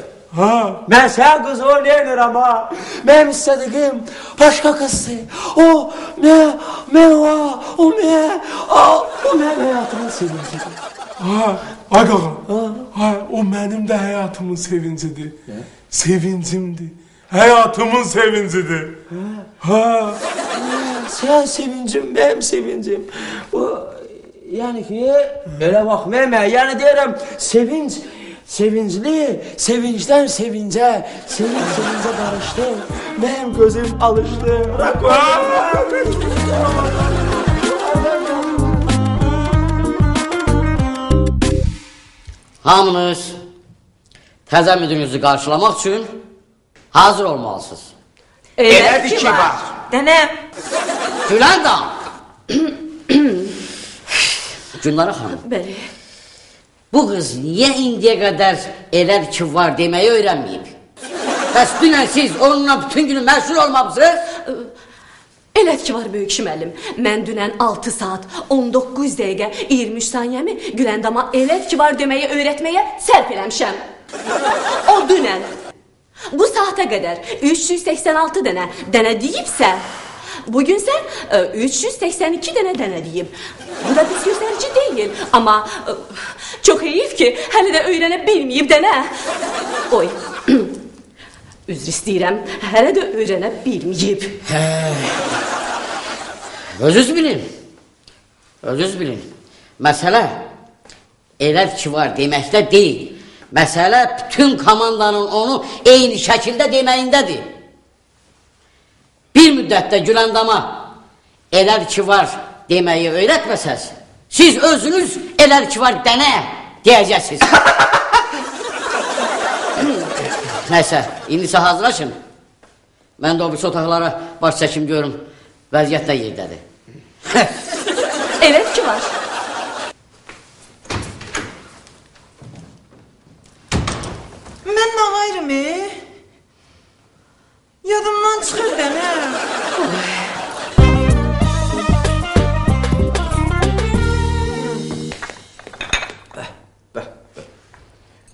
S11: Mən sən qızı oynayırım ha. Mənim istədiyim başqa qızdır. O mənim həyatımın sevincədir.
S1: Ay qaqa, o mənim də həyatımın sevincidir. Sevincimdir. Həyatımın sevincidir.
S11: Sen sevincim, benim sevincim. Yani ki, öyle bakma, yani derim, sevincli, sevinçten sevince, sevince karıştı. Benim gözüm alıştı.
S12: Hamınız təzə müdürünüzü qarşılamaq üçün hazır olmalısınız.
S11: Elədir ki var.
S8: Dənəm.
S12: Güləndam. Günlara xanım.
S8: Bəli.
S12: Bu qız niyə indiyə qədər elədir ki var deməyi öyrənməyib? Bəs dünən siz onunla bütün günü məşğul olmamısınız?
S15: Elədir ki var böyük müəllim. Mən dünən 6 saat 19 dəqiqə 23 saniyəmi Güləndama elədir ki var deməyi öyrətməyə sərf eləmişəm. O dünən bu saata qədər 386 dənə deyibsə, bugünsə 382 dənə deyib. Bu da pis göstərici deyil, amma çox heyif ki, hələ də öyrənə bilməyib dənə. Oy, üzr istəyirəm, hələ də öyrənə bilməyib.
S12: Özünüz bilin. Məsələ elədir ki var deməkdə deyil. Məsələ bütün komandanın onu eyni şəkildə deməyindədir. Bir müddətdə Güləndama elədir ki var deməyi öyrətməsəz, siz özünüz elədir ki var dənə deyəcəksiniz. Nəysə, indisə hazırlaşın. Mən də o birisi otaqlara baş çəkim görüm. Vəziyyət də yerdədir.
S15: Elədir ki var.
S8: Mən nə ağayrım, Yadımdan çıxır dənə.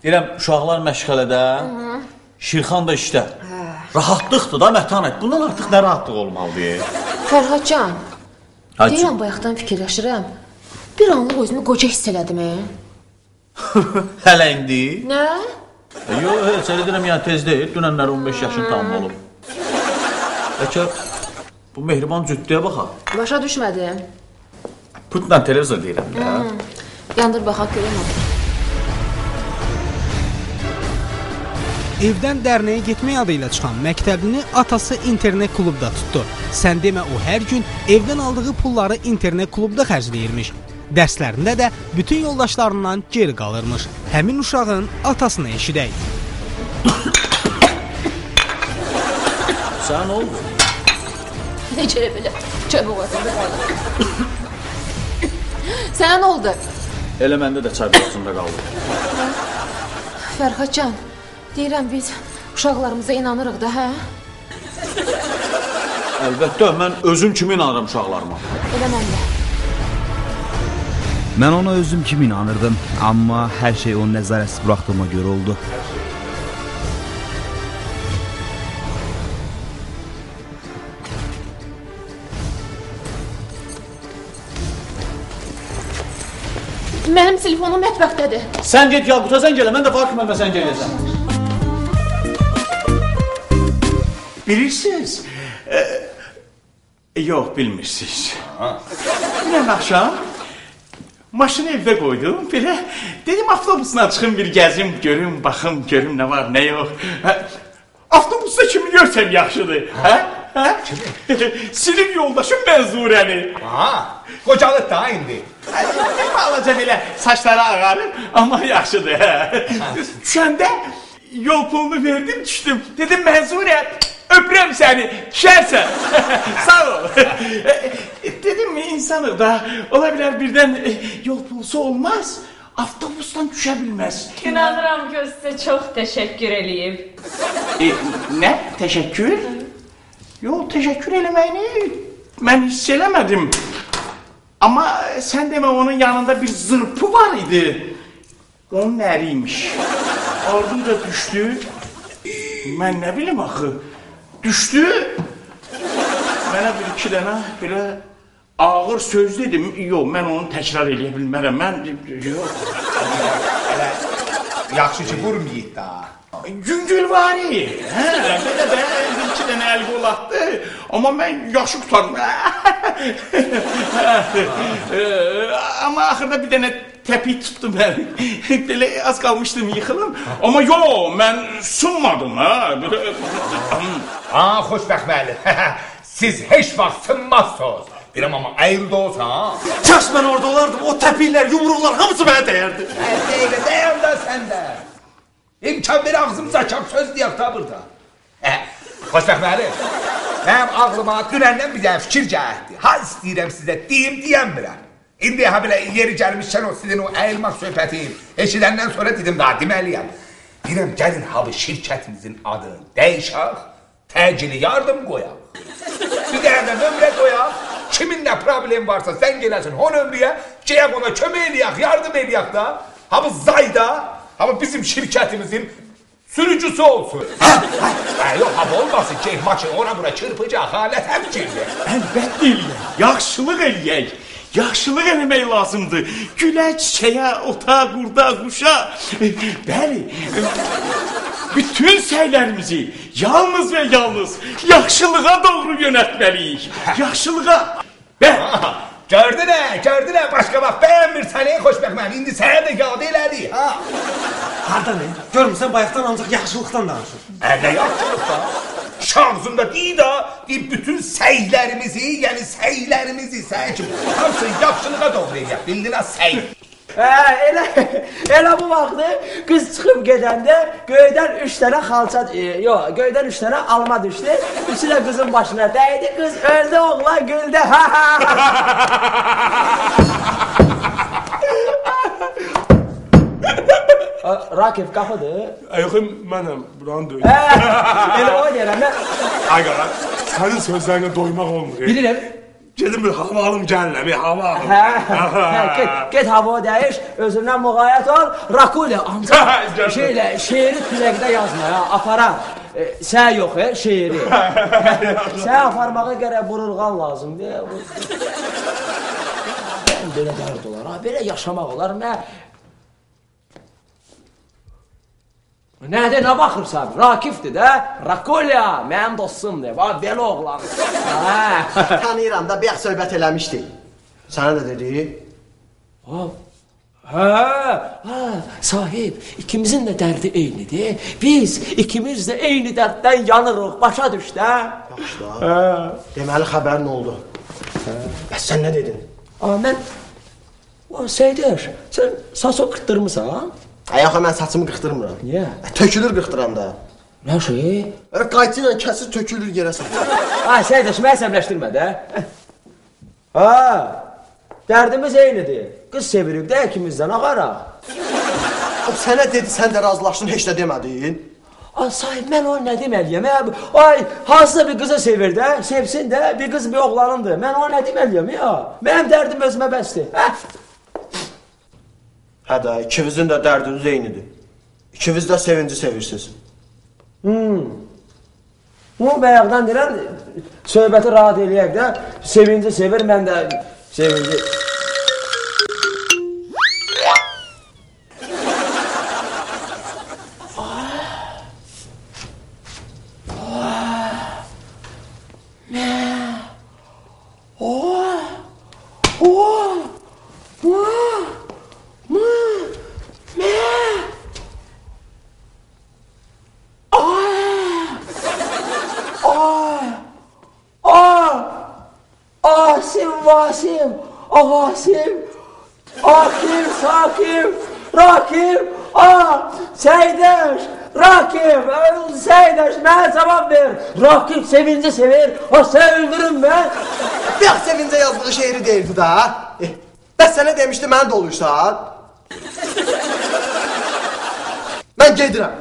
S3: Deyirəm, uşaqlar məşğələdə, Şirxan da işdə. Rahatlıqdır da, mətanət. Bundan artıq nə rahatlıq olmalıdır?
S5: Fərhadcan, deyirəm, bayaqdan fikirləşirəm. Bir anlıq özümü qoca hiss elədim.
S3: Hələ indi?
S5: Nə?
S3: Yox, heç elə deyirəm, yəni tez deyil. Dünənlər 15 yaşın tamam olub. Bəlkə bu mehriban cüddüyə baxaq.
S5: Başa düşmədim.
S3: Putla televizor deyirəm ya.
S5: Yandır baxaq görəm.
S16: Evdən dərnəyə getmək adı ilə çıxan məktəblini atası internet klubda tutdu. Sən demə o hər gün evdən aldığı pulları internet klubda xərcləyirmiş. Dərslərində də bütün yoldaşlarından geri qalırmış. Həmin uşağın atasını eşidək.
S3: Sən nə oldu?
S5: Necə belə? Çöp ovasında qaldı. Sənə nə oldu?
S3: Elə məndə də çay ovasında qaldı.
S5: Fərhadcan, deyirəm biz uşaqlarımıza inanırıq da, hə?
S3: Əlbəttə, mən özüm kimi inanırım uşaqlarıma.
S5: Elə mən də.
S17: Mən ona özüm kimi inanırdım, amma hər şey onun nəzarətsiz buraxdığıma görə oldu.
S5: Mənim telefonum mətbəxdədir.
S3: Sən get Yaquta zəng elə, mən də Fakir müəllimə zəng eləyəcəm.
S13: Bilirsiniz? Yox, bilmirsiniz. Dünən axşam maşını evdə qoydum, belə dedim avtobusla çıxım bir gəzim, görüm, baxım, görüm nə var, nə yox. Avtobusda kimi görsəm yaxşıdır, hə? Sinif yoldaşım Mənzurəni.
S14: Qocalıq da indi.
S13: Balaca belə saçları ağarıb, amma yaxşıdır. Düşəndə yol pulunu verdim, düşdüm. Dedim Mənzurə, öpürəm səni, düşərsən. Sağ ol. Dedim insanıq da, ola bilər birdən yol pulusu olmaz, avtobusdan düşə bilməz.
S18: İnanıram ki, sizə çox təşəkkür eləyib.
S13: Nə? Təşəkkür? Yox, təşəkkür eləməyini mən hiss eləmədim. Amma sən demə onun yanında bir zırpı var idi. Onun əriymiş. Ardınca düşdü. Mən nə bilim axı. Düşdü. Mənə bir iki dənə belə ağır söz dedim. Yox, mən onu təkrar eləyə bilmərəm. Mən yox.
S14: Yaxşı ki, vurmayıq da.
S13: Yüngülvari. Hə, belə də bir-iki dənə əl qol atdı. Amma mən yaxşı tutarım. Amma axırda bir dənə təpik tutdu məni. Belə az qalmışdım yıxılım. Amma yox, mən sunmadım.
S14: Xoşbəxt müəllim. Siz heç vaxt sınmazsınız. Biləm amma əyildə olsa.
S9: Kaş mən orada olardım, o təpiklər, yumruqlar hamısı mənə dəyərdi.
S14: Dəyər də səndə. İmkan bir ağzımıza açam söz deyək da burada. Xoşbəxt müəllim. Mənim ağlıma dünəndən bir dənə fikir gəldi. Ha istəyirəm sizə deyim, deyəmirəm. İndi belə yeri gəlmişkən o sizin o əyilmək söhbəti eşidəndən sonra dedim daha deməliyəm. Deyirəm, gəlin abi şirkətimizin adını dəyişək, təcili yardım qoyaq. Bir dənə də nömrə qoyaq, kimin nə problem varsa sən gələsin o nömrəyə, gəyək ona kömək eləyək, yardım eləyək da. Ha bu Zayda, ama bizim şirketimizin sürücüsü olsun. Yok abi olmasın ki maçı ona bura çırpacaq halət həm kirli.
S13: Əlbəttə eləyək, yaxşılıq eləyək. Yaxşılıq eləmək lazımdır. Gülə, çiçəyə, ota, qurda, quşa. Bəli, bütün səylərimizi yalnız və yalnız yaxşılığa doğru yönətməliyik. Yaxşılığa.
S14: Gördülər, başqa vaxt bəyənmir səni, xoşbəxt mən. İndi sənə də yad elədi, ha?
S9: Hardan ne? Görmürsən, bayaqdan ancaq yaxşılıqdan danışır.
S14: Nə yaxşılıqdan? Şahzında deyil da, bütün səylərimizi, yəni səylərimizi, səy kimi, hamısını yaxşılığa doğru eləyək, bildin səy.
S11: Elə bu vaxtı qız çıxıb gedəndə göydən 3 dənə xalça, göydən 3 dənə alma düşdü. Üçü də qızın başına dəydi, qız öldü, oğlan güldü. Rakif qapıdır.
S1: Yoxum, mənəm, buranı döyüm.
S11: Elə o deyirəm, mən...
S1: Ay qara, sənin sözlərinə doymaq olmur.
S11: Bilirəm.
S1: Gedim bir hava alım gəllə, bir hava alım.
S11: Get hava dəyiş, özündən müğayət ol, Rakule ancaq şeiri tüləkdə yazma ya, aparan. Sən yox, şeiri. Sən aparmağa gərək burulğan lazımdır. Belə dərd olar, belə yaşamaq olar. Nədir, nə baxırsan? Rakifdir də, Rakulya, mənim dostumdur, belə oğlan.
S19: Tanıyıram da, bəyək söhbət eləmişdik. Sənə də dedi?
S11: Sahib, ikimizin də dərdi eynidir. Biz ikimiz də eyni dərddən yanırıq, başa düş də.
S19: Yaxşı da, deməli xəbərin oldu. Bəs sən nə dedin?
S11: Mən, Seydir, sən saçı qırtdırmısan?
S19: Ayaxa, mən saçımı qırtdırmıram.
S11: Niyə?
S19: Tökülür qırtdıranda.
S11: Nə şey?
S19: Qayçı ilə kəsir, tökülür yerə saçır.
S11: Seydir, məni səbləşdirmə də. Dərdimiz eynidir. Qız sevirik də ikimizdən ağaraq.
S19: Sənə dedi, sən də razılaşdın, heç də demədin.
S11: Sahib, mən onu nə deməliyəm? Hansısa bir qızı sevir də, sevsin də, bir qız bir oğlanındır. Mən onu nə deməliyəm ya? Mənim dərdim özümə bəsdir.
S19: Hə də, ikinizin də dərdiniz eynidir. İkiniz də sevinci sevirsiniz.
S11: Bu bəyaqdan deyirəm, söhbəti rahat eləyək də, sevinci sevir, mən də sevinci... Vasim, Akif, Sakif, Rakif, Seydeş, Rakif, Seydeş, mənə cavab ver. Rakif sevinci sevir, sən öldürün mən.
S19: Bəyək sevincə yazdığı şeiri deyildi da. Bəs sənə demişdi, mən də olursan. Mən gedirəm.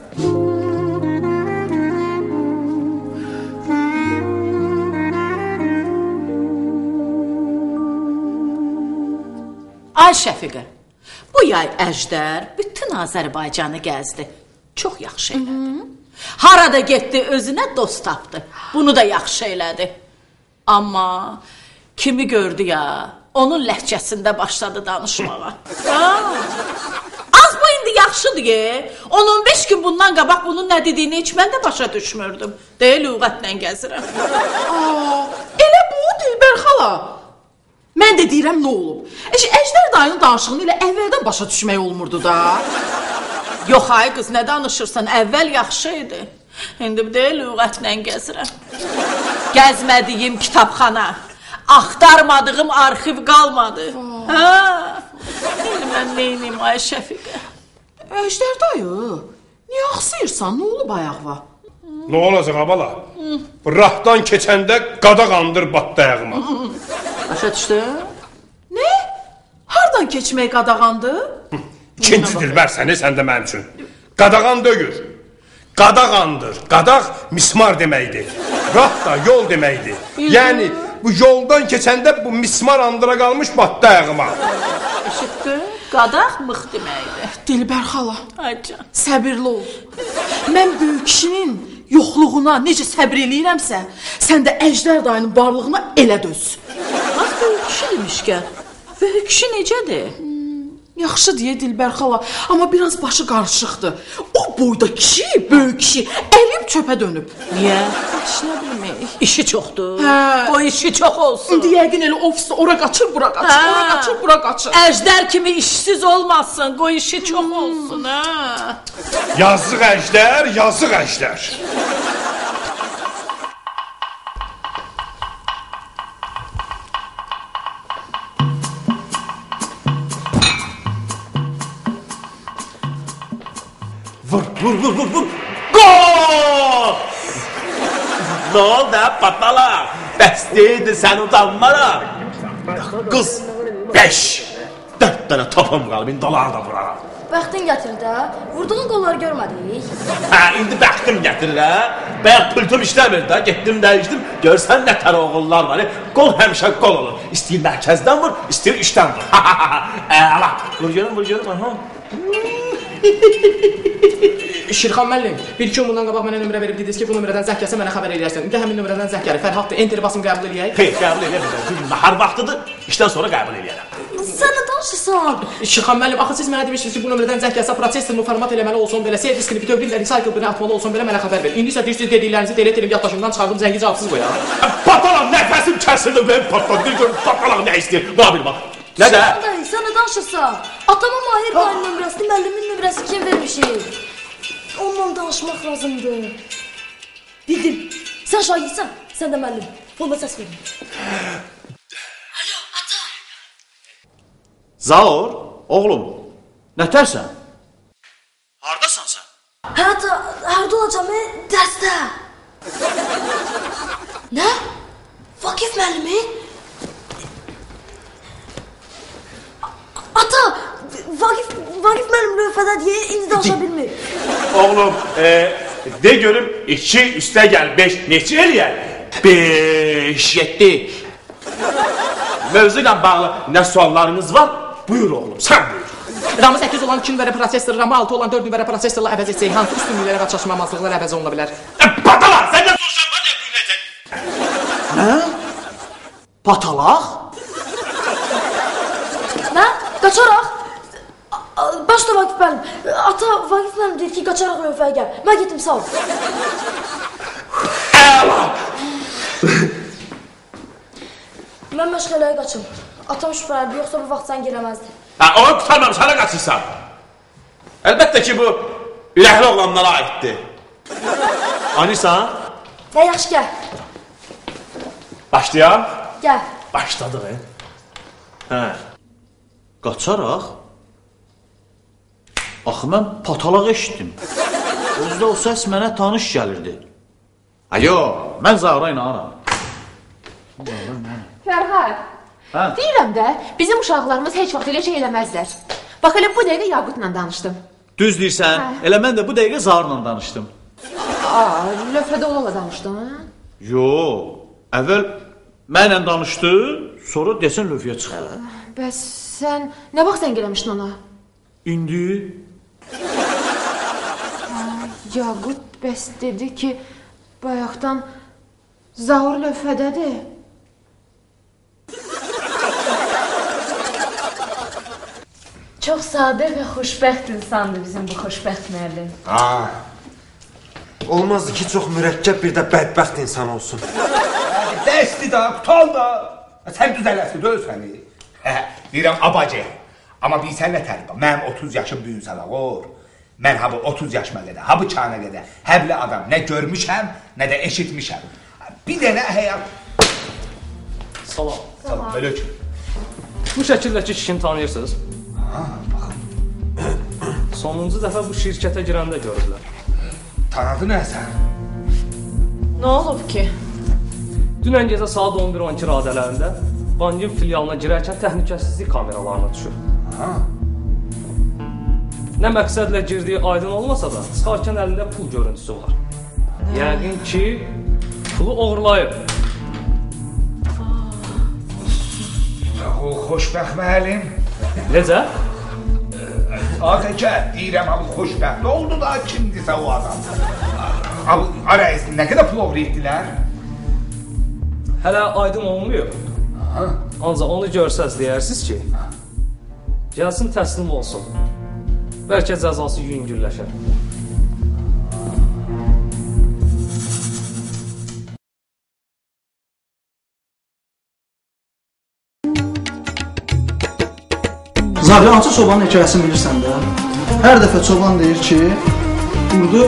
S2: Ay Şəfiqə, bu yay Əjdər bütün Azərbaycanı gəzdi. Çox yaxşı elədi. Harada getdi özünə dost tapdı. Bunu da yaxşı elədi. Amma kimi gördü ya, onun ləhcəsində başladı danışmağa. Az bu indi yaxşıdır ki, 10-15 gün bundan qabaq bunun nə dediyini heç mən də başa düşmürdüm. Deyə lüğətlə gəzirəm.
S8: Elə bu Dilbər xala. Mən də deyirəm nə olub? Əjdər dayının danışığını ilə əvvəldən başa düşmək olmurdu da.
S2: Yox ay qız, nə danışırsan? Əvvəl yaxşı idi. İndi bir də lüğətlə gəzirəm. Gəzmədiyim kitabxana, axtarmadığım arxiv qalmadı. İndi mən neyniyim ay Şəfiqə?
S8: Əjdər dayı, niyə axsıyırsan? Nə olub ayaqva?
S1: Nə olacaq abala? Rafdan keçəndə qada qandır batdı ayağıma.
S8: Başa düşdü? Nə? Hardan keçmək qadağandı?
S1: İkinci Dilbər səni, sən də mənim üçün. Qadağan döyür. Qadağandır. Qadaq mismar deməkdir. Raf da yol deməkdir. Yəni bu yoldan keçəndə bu mismar andıra qalmış batdı ayağıma.
S2: Eşitdin? Qadaq mıx deməkdir.
S8: Dilbər xala,
S2: Aycan,
S8: səbirli ol. Mən böyük kişinin yoxluğuna necə səbr eləyirəmsə, sən də Əjdər dayının varlığına elə döz.
S2: Az böyük kişi demişkən, böyük kişi necədir?
S8: Yaxşı deyə Dilbər xala, amma biraz başı qarışıqdır. O boyda kişi, böyük kişi, əlib çöpə dönüb.
S2: Niyə?
S8: Nə bilmək.
S2: İşi çoxdur. O işi çox olsun.
S8: İndi yəqin elə ofisdə ora qaçır, bura qaçır, ora qaçır, bura qaçır.
S2: Əjdər kimi işsiz olmasın, qoy işi çox olsun, ha.
S1: Yazıq Əjdər, yazıq Əjdər.
S3: Vur. Gol! Nə oldu patala? Bəstəydi sən utanmara. Qız 5. 4 dənə topum qalıb, indi onları da vuraram.
S7: Bəxtin gətirdi ha. Vurduğun qolları görmədik.
S3: İndi bəxtim gətirir ha. Bayaq pultum işləmir də, getdim dəyişdim. Görsən nə tər oğullar var. Qol həmişə qol olur. İstəyir mərkəzdən vur, istəyir işdən vur. Əla. Vur görüm, aha.
S20: Şirxan müəllim, bir-iki gün bundan qabaq mənə nömrə verib dediniz ki, bu nömrədən zəng gəlsə mənə xəbər eləyərsən. İndi həmin nömrədən zəng gəlir. Fərhaddır, enter basım qəbul eləyək.
S3: Xeyr, qəbul eləyəm. Nahar vaxtıdır, işdən sonra qəbul eləyərəm.
S7: Sən nə danışırsan?
S20: Şirxan müəllim, axı siz mənə demişdiniz ki, bu nömrədən zəng gəlsə prosessorunu format eləməli olsun belə, save diskini bütöv dilləri cycle birini atmalı olsun belə mənə xəbər ver. İndi isə deyirsiniz dediklərinizi delete edib yaddaşımdan çıxardım, zəngi cavabsız qoyaq.
S3: Patalam, nəfəsim kəsildi, mən patladım. Görün, patalam nə istəyir? Buna bir bax. Nə də?
S7: Sən nə danışırsan? Atama Mahir dayının nömrəsini, müəllimin nömrəsi kim vermişik? Onunla danışmaq lazımdır. Bildim. Sən şahidsən, sən də müəllim. Fonda səs verin. Alo, ata.
S3: Zaur, oğlum, nətərsən? Hardasan sən?
S7: Hə, ata, harda olacam, dərsdə. Nə? Vakif müəllimi? Ata, Vakif müəllim lövhədə deyə indi danışa bilmir.
S3: Oğlum, de görüm 2 üstə gəl 5 neçə eləyər? 5, 7. Mövzu ilə bağlı nə suallarınız var? Buyur oğlum, sən buyur.
S20: RAM-ı 8 olan 2 nüvərə prosessoru, RAM-ı 6 olan 4 nüvərə prosessorla əvəz etsək, hansı üstünlüklərə və çatışmamazlıqlar əvəz oluna bilər?
S3: Patalar, sən də soruşan var ya, buyuracaq.
S10: Nə? Patalaq?
S7: Nə? Qaçaraq? Başla Vakif müəllim. Ata, Vakif müəllim deyir ki, qaçaraq lövhəyə gəl. Mən getdim, sağ ol. Mən məşğələyə qaçım. Atam şübhələndi, yoxsa bu vaxt sən girəməzdi.
S3: Onu tutarmam, sana qaçırsan. Əlbəttə ki, bu ürəkli oğlanlara aiddir. Anisa?
S7: Nə yaxşı, gəl.
S3: Başlayam?
S7: Gəl.
S3: Başladıq, hə? Qaçaraq? Axı, mən patalaq eşitdim. Özdə o səs mənə tanış gəlirdi. Ayo, mən Zahra inanıram.
S5: Fərhad, deyirəm də, bizim uşaqlarımız heç vaxt elə şey eləməzlər. Bax, elə bu dəqiqə Yaqutla danışdım.
S3: Düz deyirsən, elə mən də bu dəqiqə Zahrla danışdım.
S5: Lövhədə olanla danışdın, hə?
S3: Yox, əvvəl mənlə danışdı, sonra desən lövhəyə çıxdı.
S5: Bəs sən nə vaxt zəng eləmişdin ona?
S3: İndi?
S5: Yaqut bəs dedi ki, bayaqdan Zaur lövhədədir.
S18: Çox sadə və xoşbəxt insandır bizim bu xoşbəxt müəllim.
S9: Olmazdı ki, çox mürəkkəb bir də bədbəxt insan olsun.
S14: Dəsti da, qutal da. Sən düzələsin, döl səni. Deyirəm, abacı. Amma bilsən nə təribə, mənim 30 yaşım büyünsən ağır. Mən ha bu 30 yaşıma qədər, ha bu çağına qədər həbli adam nə görmüşəm, nə də eşitmişəm. Bir dənə həyat...
S20: Salam.
S14: Salam, belə ki.
S20: Bu şəkildəki kişini tanıyırsınız? Sonuncu dəfə bu şirkətə girəndə görürlər.
S14: Tanıdı nə sən?
S2: Nə olub ki?
S20: Dünən gecə saat 11-12 radələrində bankın filialına girərkən təhlükəsizlik kameralarına düşür. Nə məqsədlə girdiyi aydın olmasa da, çıxarkən əlində pul görüntüsü var. Yəqin ki, pulu oğurlayıb.
S14: O xoşbəxt müəllim.
S20: Necə?
S14: Azəkə, deyirəm, abi xoşbəxt oldu da kimdirsə o adam. Abi, arayısın, nə qədər pul oğurlayıbdilər?
S20: Hələ aydın olmuyor. Ancaq onu görsəz deyərsiniz ki, gəlsin təslim olsun. Bəlkə cəzası yüngülləşər.
S10: Zabyançı çobanın hekayəsini bilirsən də. Hər dəfə çoban deyir ki, vurdu...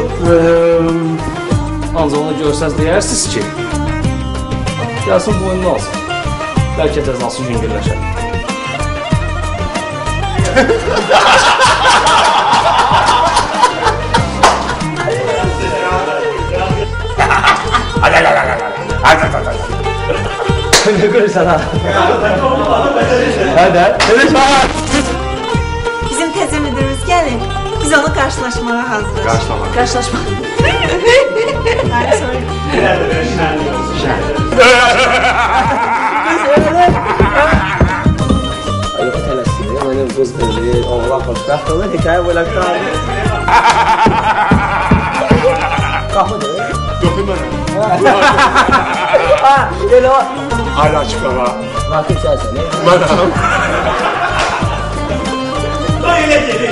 S20: Ancaq onu görsəz deyərsiniz ki, gəlsin boynunu alsın. Bəlkə cəzası yüngülləşər.
S11: Ne görürsən ha? Hadi.
S21: Bizim təzə müdürümüz gəlir. Biz onu qarşılaşmağa hazırıq.
S9: Qarşılaşmaq.
S21: Hayır, sorry.
S11: Yox, tələssin. Mənim qız ölür, oğlan xoşbəxt olur, hekayə belə qurardı. Qapıdır.
S1: Yoxum mən.
S11: Elə o.
S1: Hayır, açıq baba.
S11: Vakif sənsən,
S1: Mənəm.
S11: Öyle dedi.